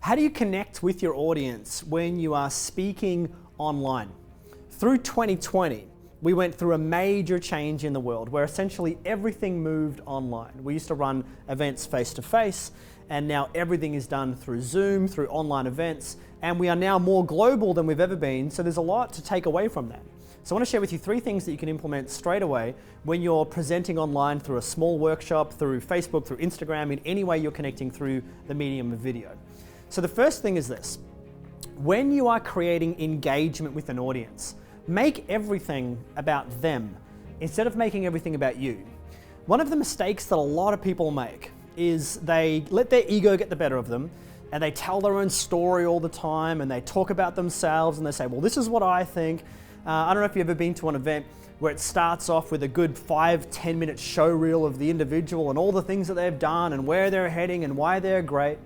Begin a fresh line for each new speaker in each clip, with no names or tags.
How do you connect with your audience when you are speaking online? Through 2020, we went through a major change in the world where essentially everything moved online. We used to run events face-to-face, and now everything is done through Zoom, through online events, and we are now more global than we've ever been, so there's a lot to take away from that. So I want to share with you 3 things that you can implement straight away when you're presenting online through a small workshop, through Facebook, through Instagram, in any way you're connecting through the medium of video. So the first thing is this: when you are creating engagement with an audience, make everything about them instead of making everything about you. One of the mistakes that a lot of people make is they let their ego get the better of them, and they tell their own story all the time, and they talk about themselves, and they say, well, this is what I think. I don't know if you've ever been to an event where it starts off with a good 5-10 minute show reel of the individual and all the things that they've done and where they're heading and why they're great.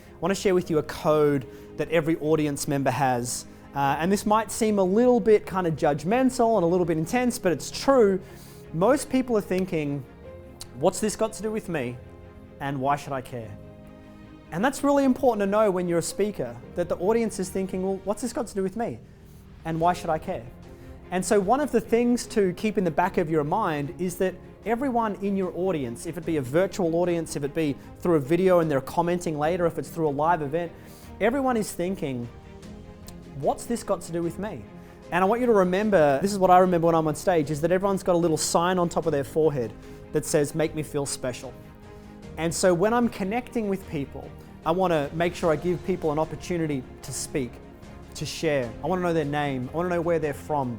I want to share with you a code that every audience member has. And this might seem a little bit kind of judgmental and a little bit intense, but it's true. Most people are thinking, what's this got to do with me? And why should I care? And that's really important to know when you're a speaker, that the audience is thinking, well, what's this got to do with me? And why should I care? And so one of the things to keep in the back of your mind is that everyone in your audience, if it be a virtual audience, if it be through a video and they're commenting later, if it's through a live event, everyone is thinking, what's this got to do with me? And I want you to remember, this is what I remember when I'm on stage, is that everyone's got a little sign on top of their forehead that says, make me feel special. And so when I'm connecting with people, I want to make sure I give people an opportunity to speak, to share. I want to know their name. I want to know where they're from.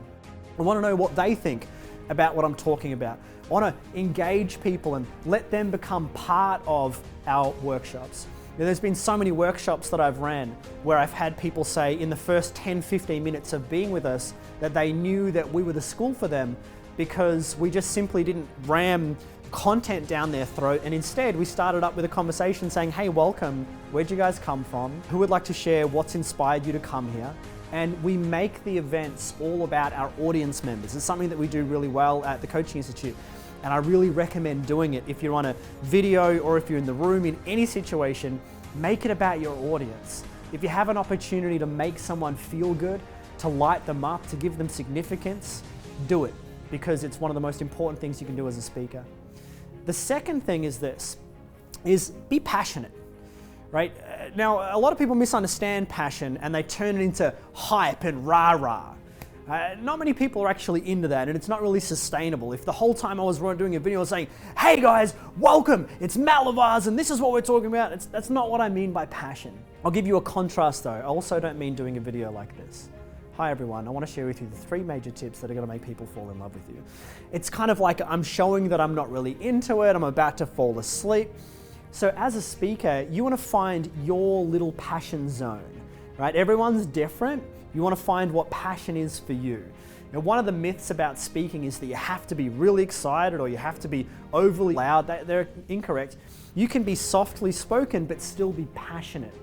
I want to know what they think about what I'm talking about. I want to engage people and let them become part of our workshops. Now, there's been so many workshops that I've ran where I've had people say in the first 10-15 minutes of being with us that they knew that we were the school for them, because we just simply didn't ram content down their throat, and instead we started up with a conversation saying, hey, welcome, where'd you guys come from? Who would like to share what's inspired you to come here? And we make the events all about our audience members. It's something that we do really well at the Coaching Institute, and I really recommend doing it. If you're on a video or if you're in the room, in any situation, make it about your audience. If you have an opportunity to make someone feel good, to light them up, to give them significance, do it, because it's one of the most important things you can do as a speaker. The second thing is this, is be passionate, right? Now, a lot of people misunderstand passion and they turn it into hype and rah-rah. Not many people are actually into that, and it's not really sustainable. If the whole time I was doing a video saying, hey guys, welcome, it's Malavars and this is what we're talking about, that's not what I mean by passion. I'll give you a contrast though. I also don't mean doing a video like this. Hi everyone, I want to share with you the 3 major tips that are going to make people fall in love with you. It's kind of like I'm showing that I'm not really into it, I'm about to fall asleep. So as a speaker, you want to find your little passion zone, right? Everyone's different. You want to find what passion is for you. Now, one of the myths about speaking is that you have to be really excited or you have to be overly loud. They're incorrect. You can be softly spoken but still be passionate.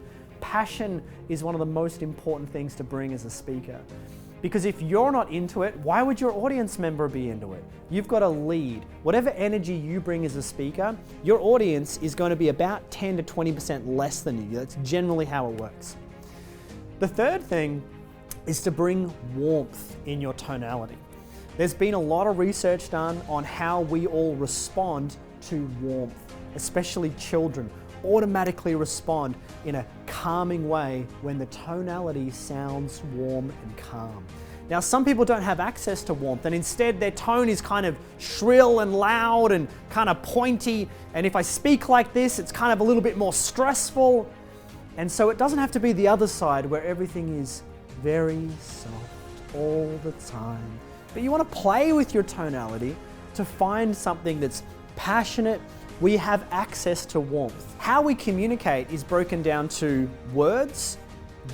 Passion is one of the most important things to bring as a speaker. Because if you're not into it, why would your audience member be into it? You've got to lead. Whatever energy you bring as a speaker, your audience is going to be about 10 to 20% less than you. That's generally how it works. The third thing is to bring warmth in your tonality. There's been a lot of research done on how we all respond to warmth, especially children automatically respond in a calming way when the tonality sounds warm and calm. Now, some people don't have access to warmth, and instead their tone is kind of shrill and loud and kind of pointy, and if I speak like this, it's kind of a little bit more stressful. And so it doesn't have to be the other side where everything is very soft all the time. But you want to play with your tonality to find something that's passionate, where you have access to warmth. How we communicate is broken down to words,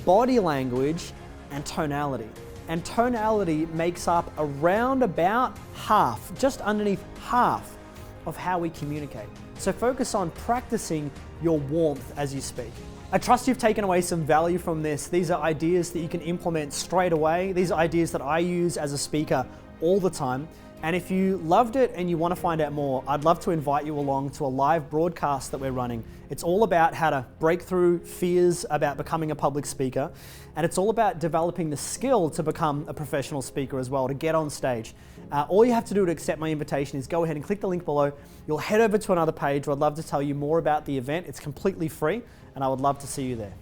body language, and tonality. And tonality makes up around about half, just underneath half of how we communicate. So focus on practicing your warmth as you speak. I trust you've taken away some value from this. These are ideas that you can implement straight away. These are ideas that I use as a speaker all the time. And if you loved it and you want to find out more, I'd love to invite you along to a live broadcast that we're running. It's all about how to break through fears about becoming a public speaker. And it's all about developing the skill to become a professional speaker as well, to get on stage. All you have to do to accept my invitation is go ahead and click the link below. You'll head over to another page where I'd love to tell you more about the event. It's completely free, and I would love to see you there.